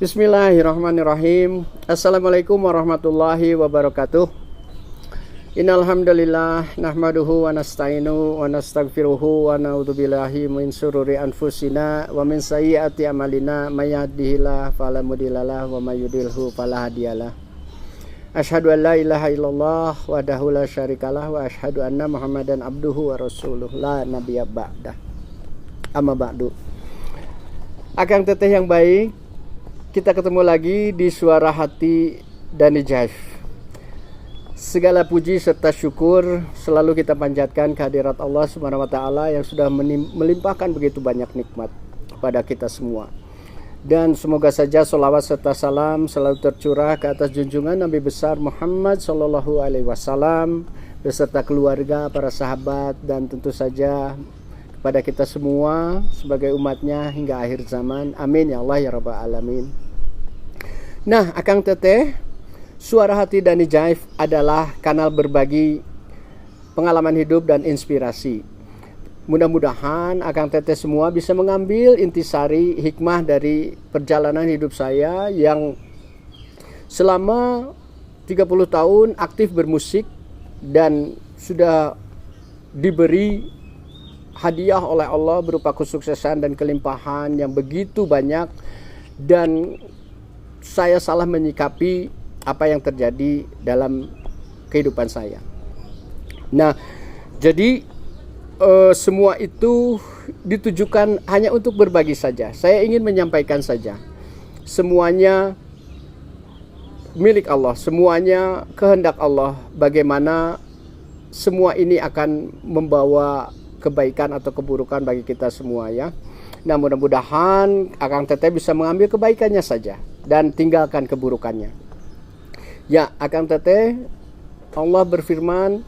Bismillahirrahmanirrahim. Assalamualaikum warahmatullahi wabarakatuh. Innal hamdalillah nahmaduhu wa nasta'inu wa nastaghfiruhu wa na'udzubillahi min syururi anfusina wa min sayyiati a'malina may yahdihillahu fala mudhillalah wa may yudhlilhu fala hadiyalah. Asyhadu an la ilaha illallah wahdahu la syarikalah wa asyhadu anna Muhammadan abduhu wa rasuluh la nabiyya ba'dah. Amma ba'du. Akang teteh yang baik, kita ketemu lagi di Suara Hati Dani Jaif. Segala puji serta syukur selalu kita panjatkan kehadirat Allah Subhanahu wa taala yang sudah melimpahkan begitu banyak nikmat kepada kita semua. Dan semoga saja sholawat serta salam selalu tercurah ke atas junjungan Nabi besar Muhammad sallallahu alaihi wasallam beserta keluarga, para sahabat, dan tentu saja kepada kita semua sebagai umatnya hingga akhir zaman. Amin ya Allah ya rabbal alamin. Nah, Akang Teteh, Suara Hati Dani Jaif adalah kanal berbagi pengalaman hidup dan inspirasi. Mudah-mudahan Akang Teteh semua bisa mengambil intisari hikmah dari perjalanan hidup saya yang selama 30 tahun aktif bermusik dan sudah diberi hadiah oleh Allah berupa kesuksesan dan kelimpahan yang begitu banyak, dan saya salah menyikapi apa yang terjadi dalam kehidupan saya. Nah, jadi semua itu ditujukan hanya untuk berbagi saja. Saya ingin menyampaikan saja. Semuanya milik Allah, semuanya kehendak Allah. Bagaimana semua ini akan membawa kebaikan atau keburukan bagi kita semua ya. Nah, mudah-mudahan Akang Teteh bisa mengambil kebaikannya saja dan tinggalkan keburukannya. Ya, Akang Teteh, Allah berfirman,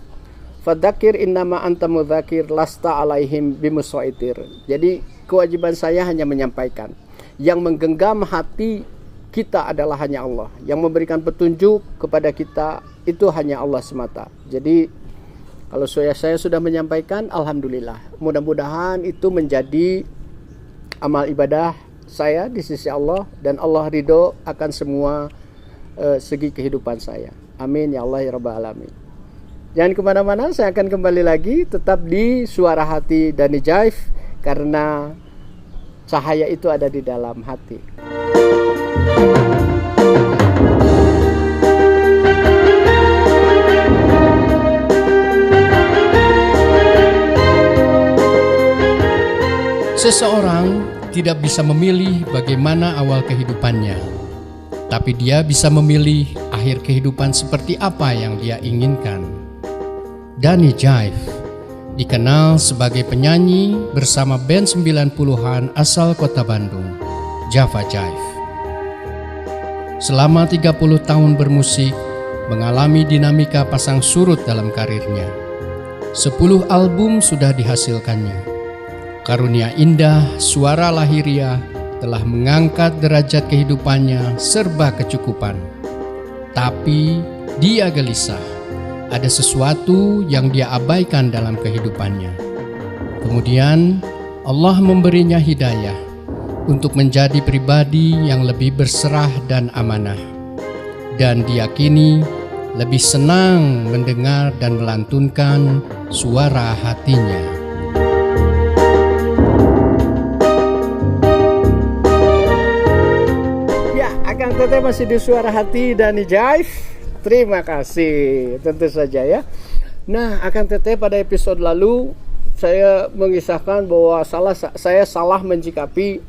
fadzakir innama anta mudzakir lasta alaihim bimusaitir. Jadi kewajiban saya hanya menyampaikan. Yang menggenggam hati kita adalah hanya Allah. Yang memberikan petunjuk kepada kita itu hanya Allah semata. Jadi kalau saya sudah menyampaikan, alhamdulillah. Mudah-mudahan itu menjadi amal ibadah saya di sisi Allah, dan Allah ridho akan semua segi kehidupan saya. Amin ya Allah ya rabbal alamin. Jangan kemana-mana, saya akan kembali lagi tetap di Suara Hati Dani Jaif, karena cahaya itu ada di dalam hati. Seseorang tidak bisa memilih bagaimana awal kehidupannya, tapi dia bisa memilih akhir kehidupan seperti apa yang dia inginkan. Dani Jaif dikenal sebagai penyanyi bersama band 90-an asal kota Bandung, Java Jaif. Selama 30 tahun bermusik, mengalami dinamika pasang surut dalam karirnya. 10 album sudah dihasilkannya. Karunia indah suara lahiriah telah mengangkat derajat kehidupannya serba kecukupan. Tapi dia gelisah. Ada sesuatu yang dia abaikan dalam kehidupannya. Kemudian Allah memberinya hidayah untuk menjadi pribadi yang lebih berserah dan amanah. Dan dia kini lebih senang mendengar dan melantunkan suara hatinya. Ya, Akang Teteh masih di Suara Hati Dani Jaif. Terima kasih, tentu saja ya. Nah, Akang Teteh pada episode lalu saya mengisahkan bahwa saya salah menyikapi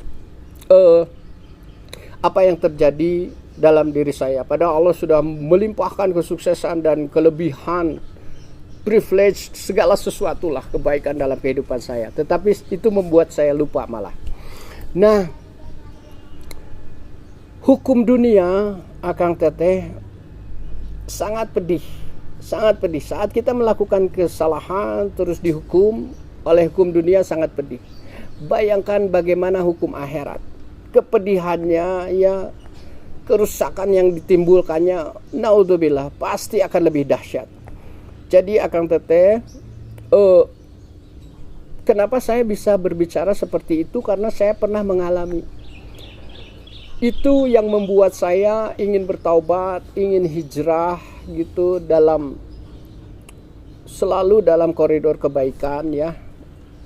apa yang terjadi dalam diri saya. Padahal Allah sudah melimpahkan kesuksesan dan kelebihan, privilege, segala sesuatu lah kebaikan dalam kehidupan saya. Tetapi itu membuat saya lupa malah. Nah, hukum dunia, Akang Teteh, sangat pedih saat kita melakukan kesalahan terus dihukum oleh hukum dunia, sangat pedih. Bayangkan bagaimana hukum akhirat, kepedihannya ya, kerusakan yang ditimbulkannya, naudzubillah, pasti akan lebih dahsyat. Jadi Akang Teteh, kenapa saya bisa berbicara seperti itu? Karena saya pernah mengalami. itu yang membuat saya ingin bertaubat, ingin hijrah gitu, selalu dalam koridor kebaikan ya.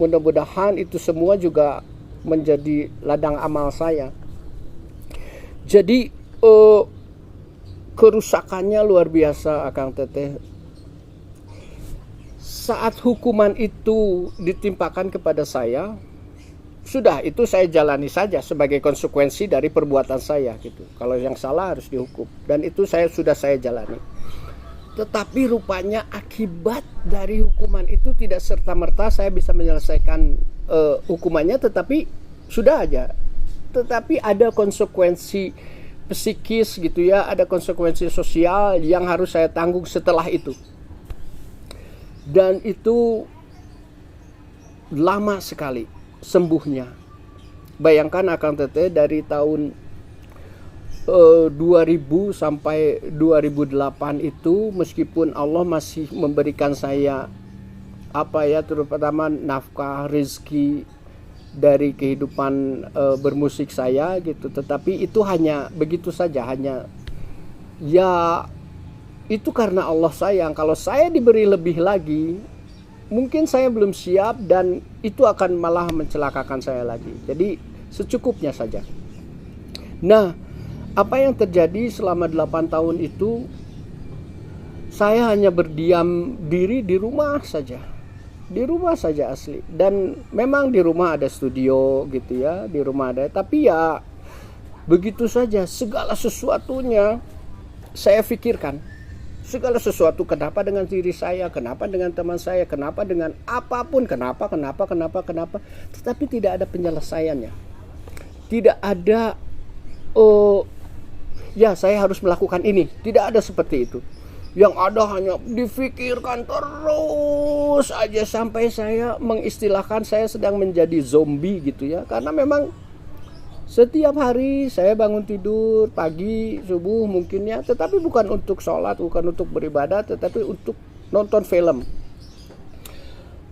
Mudah-mudahan itu semua juga menjadi ladang amal saya. Jadi kerusakannya luar biasa Akang Teteh. Saat hukuman itu ditimpakan kepada saya, sudah itu saya jalani saja sebagai konsekuensi dari perbuatan saya gitu. Kalau yang salah harus dihukum, dan itu sudah saya jalani. Tetapi rupanya akibat dari hukuman itu tidak serta-merta saya bisa menyelesaikan hukumannya, tetapi sudah aja. Tetapi ada konsekuensi psikis gitu ya, ada konsekuensi sosial yang harus saya tanggung setelah itu. Dan itu lama sekali sembuhnya. Bayangkan Akang Teteh, dari tahun 2000 sampai 2008 itu, meskipun Allah masih memberikan saya terutama nafkah, rezeki dari kehidupan bermusik saya gitu, tetapi itu hanya begitu saja, hanya ya itu karena Allah sayang. Kalau saya diberi lebih lagi, mungkin saya belum siap dan itu akan malah mencelakakan saya lagi. Jadi secukupnya saja. Nah, apa yang terjadi selama 8 tahun itu, saya hanya berdiam diri di rumah saja. Di rumah saja asli. Dan memang di rumah ada studio gitu ya, di rumah ada. Tapi ya begitu saja, segala sesuatunya saya pikirkan. Segala sesuatu, kenapa dengan diri saya, kenapa dengan teman saya, kenapa dengan apapun, kenapa. Tetapi tidak ada penyelesaiannya. Tidak ada, ya saya harus melakukan ini. Tidak ada seperti itu. Yang ada hanya difikirkan terus aja, sampai saya mengistilahkan saya sedang menjadi zombie gitu ya. Karena memang setiap hari saya bangun tidur pagi, subuh mungkin ya, tetapi bukan untuk sholat, bukan untuk beribadah, tetapi untuk nonton film.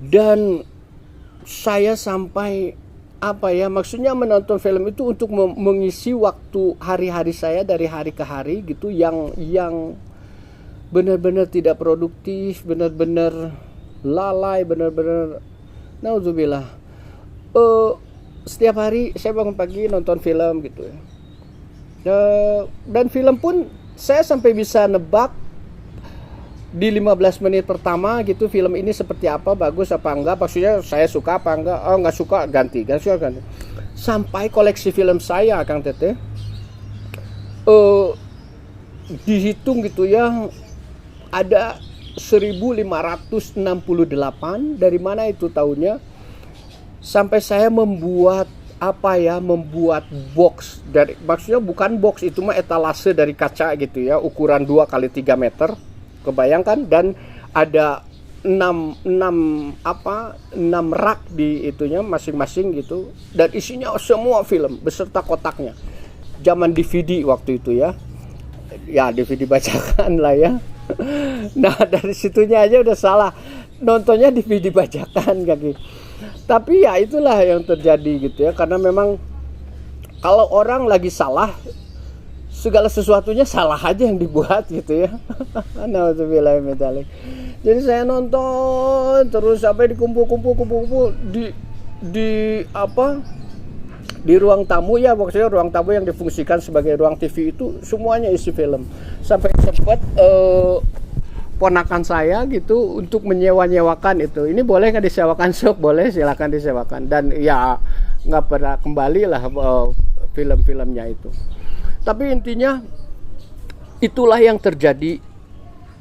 Dan saya sampai maksudnya menonton film itu untuk mengisi waktu hari-hari saya dari hari ke hari gitu, yang benar-benar tidak produktif, benar-benar lalai, benar-benar naudzubillah. Setiap hari saya bangun pagi nonton film gitu ya. Dan film pun saya sampai bisa nebak di 15 menit pertama gitu, film ini seperti apa, bagus apa enggak, maksudnya saya suka apa enggak, enggak suka ganti. Sampai koleksi film saya Kang Teteh dihitung gitu ya, ada 1568. Dari mana itu tahunnya? Sampai saya membuat box dari, maksudnya bukan box, itu mah etalase dari kaca gitu ya, ukuran 2x3 meter, kebayangkan, dan ada 6 rak di itunya masing-masing gitu, dan isinya semua film beserta kotaknya. Zaman DVD waktu itu ya DVD bajakan lah ya. Nah dari situnya aja udah salah, nontonnya DVD bajakan kaki. Tapi ya itulah yang terjadi gitu ya, karena memang kalau orang lagi salah, segala sesuatunya salah aja yang dibuat gitu ya. Nauzubillahi min dzalik. Jadi saya nonton terus sampai dikumpul di ruang tamu ya, maksudnya ruang tamu yang difungsikan sebagai ruang TV itu semuanya isi film. Sampai sempat ponakan saya gitu untuk menyewakan itu. Ini boleh nggak disewakan? Sok, boleh, silakan disewakan. Dan ya nggak pernah kembali lah film-filmnya itu. Tapi intinya itulah yang terjadi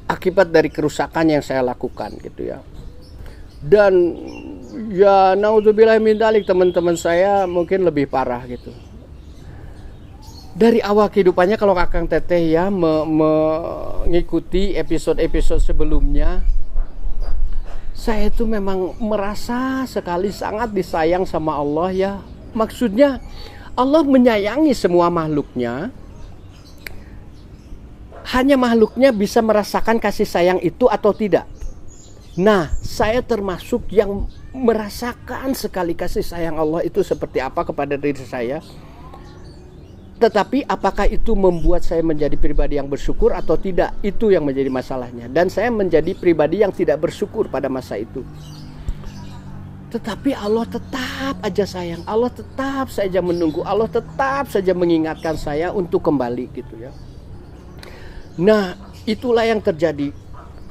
akibat dari kerusakan yang saya lakukan gitu ya. Dan ya naudzubillah min dzalik, teman-teman saya mungkin lebih parah gitu. Dari awal kehidupannya, kalau Akang Teteh ya mengikuti episode-episode sebelumnya, saya itu memang merasa sekali sangat disayang sama Allah ya. Maksudnya Allah menyayangi semua makhluknya, hanya makhluknya bisa merasakan kasih sayang itu atau tidak. Nah, saya termasuk yang merasakan sekali kasih sayang Allah itu seperti apa kepada diri saya. Tetapi apakah itu membuat saya menjadi pribadi yang bersyukur atau tidak? Itu yang menjadi masalahnya. Dan saya menjadi pribadi yang tidak bersyukur pada masa itu. Tetapi Allah tetap aja sayang. Allah tetap saja menunggu. Allah tetap saja mengingatkan saya untuk kembali gitu ya. Nah, itulah yang terjadi.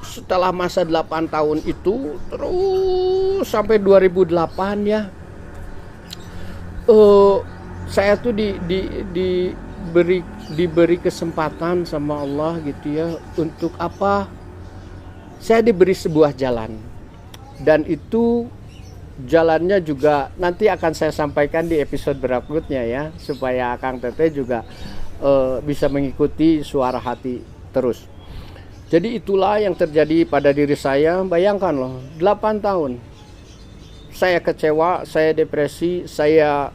Setelah masa 8 tahun itu terus sampai 2008 ya. Saya tuh diberi kesempatan sama Allah gitu ya, untuk apa? Saya diberi sebuah jalan, dan itu jalannya juga nanti akan saya sampaikan di episode berikutnya ya, supaya Kang Teteh juga bisa mengikuti suara hati terus. Jadi itulah yang terjadi pada diri saya. Bayangkan loh, 8 tahun saya kecewa, saya depresi, saya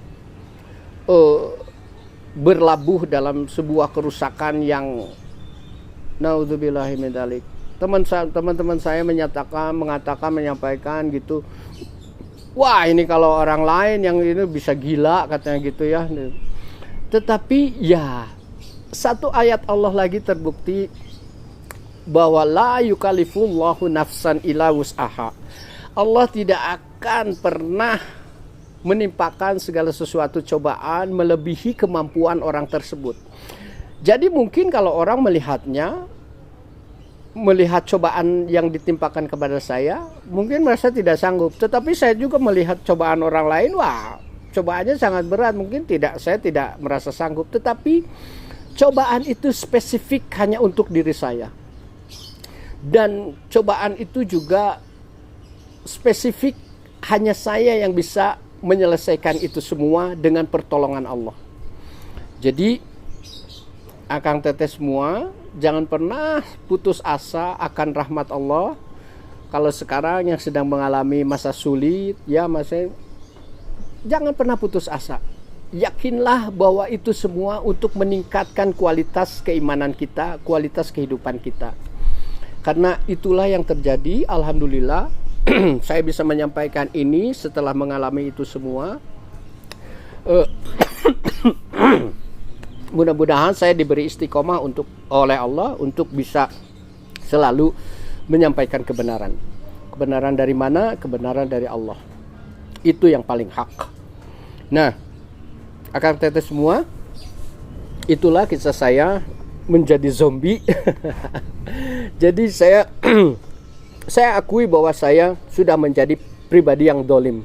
berlabuh dalam sebuah kerusakan yang naudzubillahi min dzalik. Teman-teman saya menyampaikan gitu, wah ini kalau orang lain yang ini bisa gila katanya gitu ya. Tetapi ya, satu ayat Allah lagi terbukti bahwa la yukallifullahu nafsan illa wus'aha. Allah tidak akan pernah menimpakan segala sesuatu cobaan melebihi kemampuan orang tersebut. Jadi mungkin kalau orang melihat cobaan yang ditimpakan kepada saya, mungkin merasa tidak sanggup. Tetapi saya juga melihat cobaan orang lain, wah cobaannya sangat berat, mungkin saya tidak merasa sanggup. Tetapi cobaan itu spesifik hanya untuk diri saya. Dan cobaan itu juga spesifik hanya saya yang bisa menyelesaikan itu semua dengan pertolongan Allah. Jadi Akang Teteh semua, jangan pernah putus asa akan rahmat Allah. Kalau sekarang yang sedang mengalami masa sulit, ya jangan pernah putus asa. Yakinlah bahwa itu semua untuk meningkatkan kualitas keimanan kita, kualitas kehidupan kita. Karena itulah yang terjadi, alhamdulillah. Saya bisa menyampaikan ini setelah mengalami itu semua. Mudah-mudahan saya diberi istiqomah oleh Allah untuk bisa selalu menyampaikan kebenaran. Kebenaran dari mana? Kebenaran dari Allah. Itu yang paling hak. Nah, Akang Teteh semua, itulah kisah saya menjadi zombie. Jadi saya akui bahwa saya sudah menjadi pribadi yang dolim.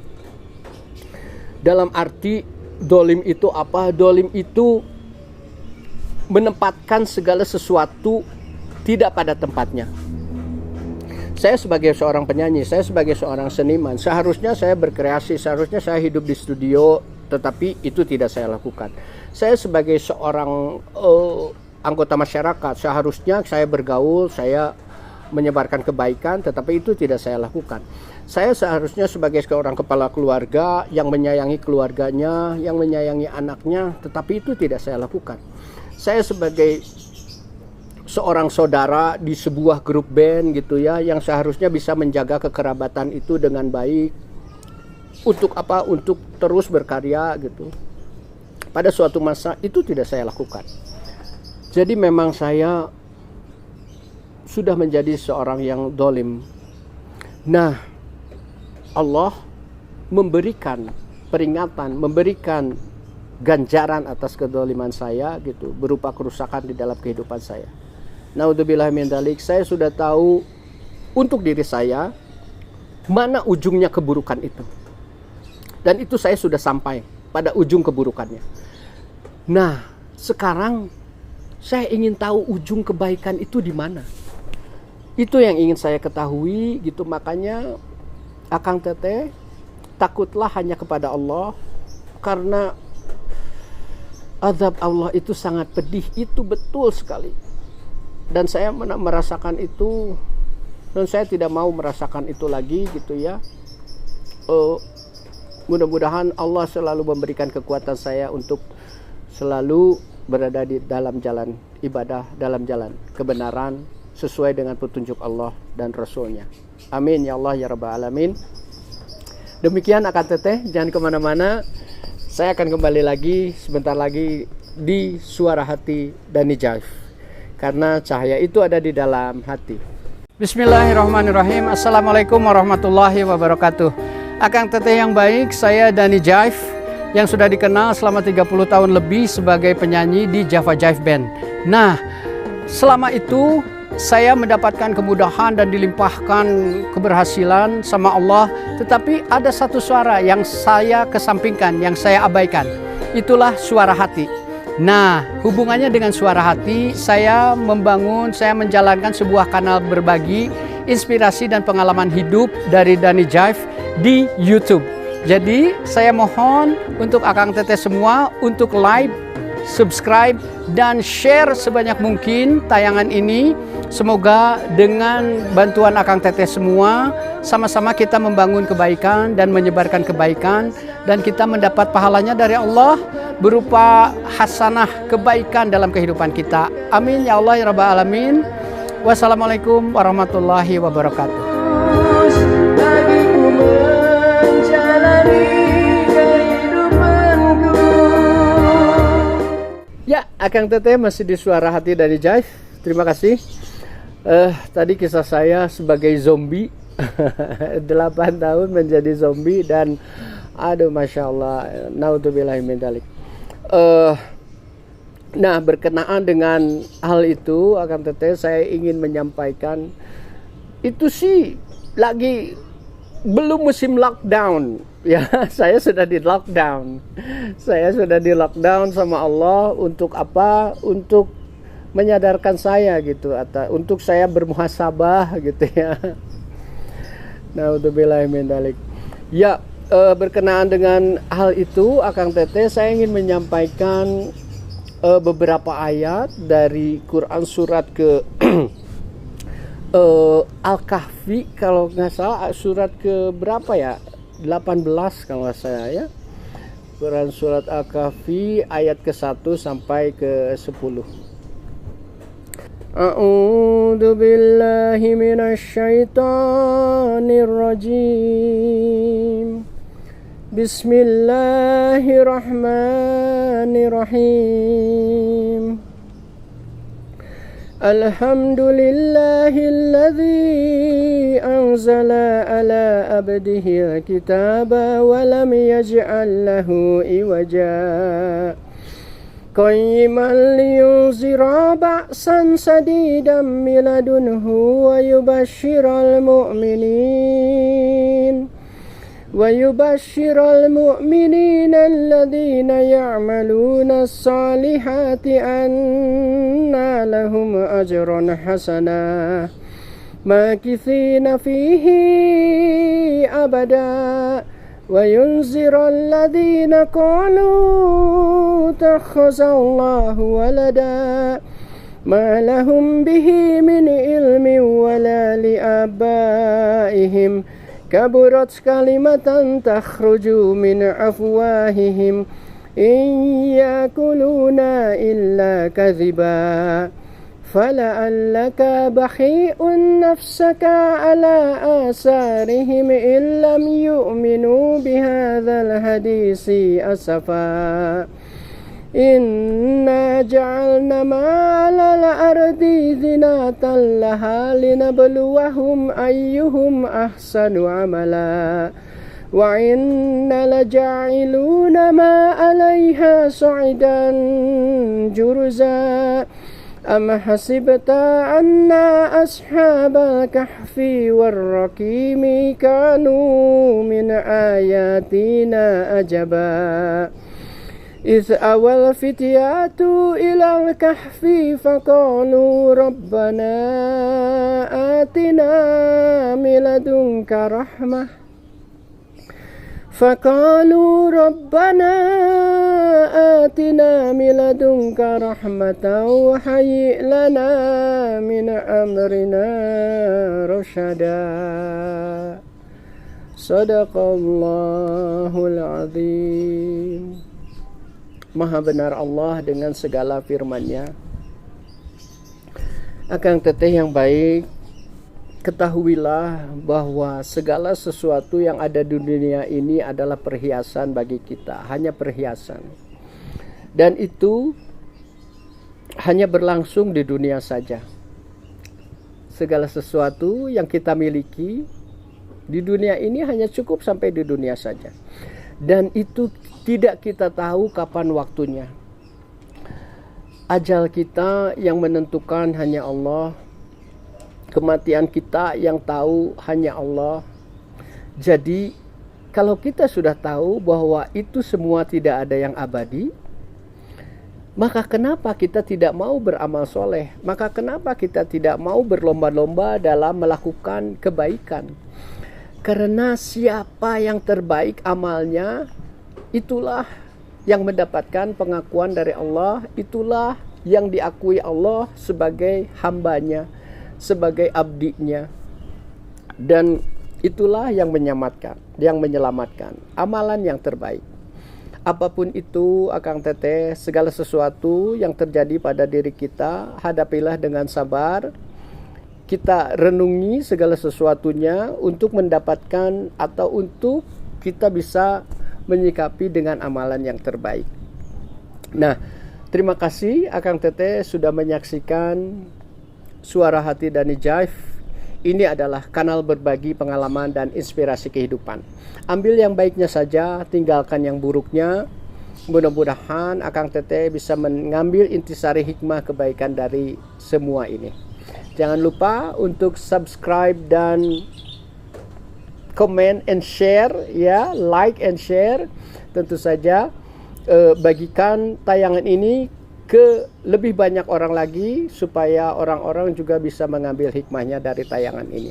Dalam arti dolim itu apa? Dolim itu menempatkan segala sesuatu tidak pada tempatnya. Saya sebagai seorang penyanyi, saya sebagai seorang seniman, seharusnya saya berkreasi, seharusnya saya hidup di studio, tetapi itu tidak saya lakukan. Saya sebagai seorang anggota masyarakat, seharusnya saya bergaul, saya menyebarkan kebaikan, tetapi itu tidak saya lakukan. Saya seharusnya sebagai seorang kepala keluarga yang menyayangi keluarganya, yang menyayangi anaknya, tetapi itu tidak saya lakukan. Saya sebagai seorang saudara di sebuah grup band gitu ya, yang seharusnya bisa menjaga kekerabatan itu dengan baik. Untuk apa? Untuk terus berkarya gitu. Pada suatu masa itu tidak saya lakukan. Jadi memang saya sudah menjadi seorang yang dolim. Nah, Allah memberikan peringatan, memberikan ganjaran atas kedoliman saya gitu, berupa kerusakan di dalam kehidupan saya. Naudzubillah min dzalik, saya sudah tahu untuk diri saya mana ujungnya keburukan itu. Dan itu saya sudah sampai pada ujung keburukannya. Nah, sekarang saya ingin tahu ujung kebaikan itu di mana. Itu yang ingin saya ketahui gitu. Makanya Akang Teteh, takutlah hanya kepada Allah, karena azab Allah itu sangat pedih. Itu betul sekali. Dan saya merasakan itu, dan saya tidak mau merasakan itu lagi gitu ya. Mudah-mudahan Allah selalu memberikan kekuatan saya untuk selalu berada di dalam jalan ibadah, dalam jalan kebenaran, sesuai dengan petunjuk Allah dan Rasulnya. Amin ya Allah ya Rabbal Alamin. Demikian Akang Teteh, jangan kemana-mana. Saya akan kembali lagi sebentar lagi di Suara Hati Dani Jaif, karena cahaya itu ada di dalam hati. Bismillahirrahmanirrahim. Assalamualaikum warahmatullahi wabarakatuh. Akang teteh yang baik, saya Dani Jaif yang sudah dikenal selama 30 tahun lebih sebagai penyanyi di Java Jive Band. Nah, selama itu saya mendapatkan kemudahan dan dilimpahkan keberhasilan sama Allah, tetapi ada satu suara yang saya kesampingkan, yang saya abaikan. Itulah suara hati. Nah, hubungannya dengan suara hati, saya menjalankan sebuah kanal berbagi inspirasi dan pengalaman hidup dari Dani Jive di YouTube. Jadi, saya mohon untuk akang teteh semua untuk like, subscribe, dan share sebanyak mungkin tayangan ini. Semoga dengan bantuan akang teteh semua, sama-sama kita membangun kebaikan dan menyebarkan kebaikan, dan kita mendapat pahalanya dari Allah berupa hasanah kebaikan dalam kehidupan kita. Amin ya Allah ya Rabbal Alamin. Wassalamualaikum warahmatullahi wabarakatuh. Ya, akang teteh masih di Suara Hati Dani Jaif. Terima kasih. Tadi kisah saya sebagai zombie 8 tahun menjadi zombie, dan aduh masya Allah, naudzubillahi min dzalik. Nah, berkenaan dengan hal itu, akan teteh saya ingin menyampaikan, itu sih lagi belum musim lockdown ya. Saya sudah di lockdown sama Allah. Untuk apa? Untuk menyadarkan saya gitu, atau untuk saya bermuhasabah gitu ya. Naudzubillahi min dzalik. Ya, berkenaan dengan hal itu, akang teteh saya ingin menyampaikan beberapa ayat dari Quran surat ke Al-Kahfi, kalau nggak salah surat ke berapa ya, 18 kalau nggak salah ya. Quran surat Al-Kahfi ayat ke-1 sampai ke-10. A'udzu billahi minasyaitonir rajim. Bismillahirrahmanirrahim. Alhamdulillahilladzi anzala ala abdihi alkitaba wa lam yaj'al lahu iwaja qayyiman liyunzira ba'san sadidan min ladunhu wa yubashshiral mu'minin alladhina ya'maluna as-salihati anna lahum ajran hasana makithina fihi abada wa yunzira alladhina qalu takhazallahu walada ma lahum bihi min ilmin wala liabaihim kaburat kalimatan takhruju min afwahihim in yakuluna illa kadhiba fala'allaka bakhi'un nafsaka ala asarihim in lam yu'minu bihadzal hadisi asafa inna ja'alna ma'alal ardi zinatan laha linabluwahum ayyuhum ahsanu amala wa inna laja'iluna ma 'alayha sa'idan jurza am hasibta anna ashabal kahfi warraqimi kanu min ayatina ajaba إذ أوى الفتيات إلى الكهف فقالوا ربنا آتنا من لدنك رحمة وهيئ لنا من أمرنا رشدا Sadaqallahul azim. Maha benar Allah dengan segala firman-Nya. Akang teteh yang baik, ketahuilah bahwa segala sesuatu yang ada di dunia ini adalah perhiasan bagi kita, hanya perhiasan. Dan itu hanya berlangsung di dunia saja. Segala sesuatu yang kita miliki di dunia ini hanya cukup sampai di dunia saja. Dan itu tidak kita tahu kapan waktunya. Ajal kita yang menentukan hanya Allah. Kematian kita yang tahu hanya Allah. Jadi kalau kita sudah tahu bahwa itu semua tidak ada yang abadi, maka kenapa kita tidak mau beramal soleh? Maka kenapa kita tidak mau berlomba-lomba dalam melakukan kebaikan? Karena siapa yang terbaik amalnya, itulah yang mendapatkan pengakuan dari Allah, itulah yang diakui Allah sebagai hambanya, sebagai abdinya, dan itulah yang menyelamatkan amalan yang terbaik. Apapun itu, Akang Teteh, segala sesuatu yang terjadi pada diri kita, hadapilah dengan sabar. Kita renungi segala sesuatunya untuk mendapatkan atau untuk kita bisa menyikapi dengan amalan yang terbaik. Nah, terima kasih Akang Teteh sudah menyaksikan Suara Hati Dani Jaif. Ini adalah kanal berbagi pengalaman dan inspirasi kehidupan. Ambil yang baiknya saja, tinggalkan yang buruknya. Mudah-mudahan Akang Teteh bisa mengambil intisari hikmah kebaikan dari semua ini. Jangan lupa untuk subscribe dan comment and share, ya, like and share. Tentu saja bagikan tayangan ini ke lebih banyak orang lagi supaya orang-orang juga bisa mengambil hikmahnya dari tayangan ini.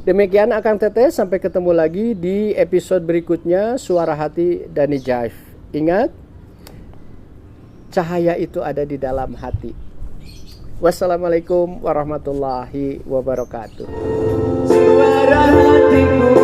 Demikian Akang Teteh, sampai ketemu lagi di episode berikutnya Suara Hati Dani Jaif. Ingat, cahaya itu ada di dalam hati. Wassalamualaikum warahmatullahi wabarakatuh. Suara hatiku